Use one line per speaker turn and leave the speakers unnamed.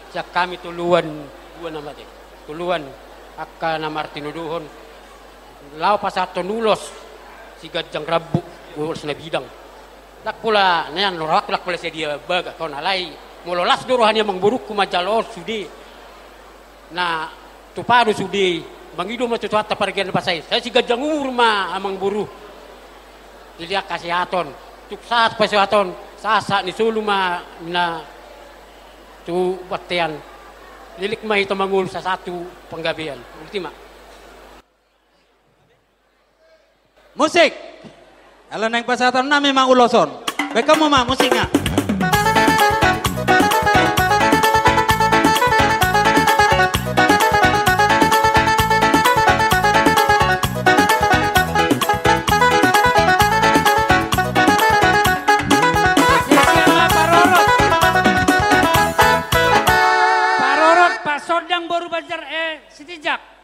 Siya kami tuluan, dua nama deh. Tuluan, akka na Martinuduhon. Lao pa sa nulos, si Gajang Rabu, ulos na bidang. Tak pula, nayan, lorak pula sa dia baga, kau nalay. Mulolas duruhan niya mangburuk kumajalor, sudi. Na, tupado sudi. Mangido matutuat taparigyan na pasay. Saya si Gajang Urma amang buru. Iliak kasihaton. Tuksat pasihaton. Sasa ni suluma na tu batian. Lilik may mangul sa satu penggabian. Ultima.
Musik. Kalau neng pasatan na memang uloson. Beka mo ma musik nga.
Sodang baru bajar Siti Jak.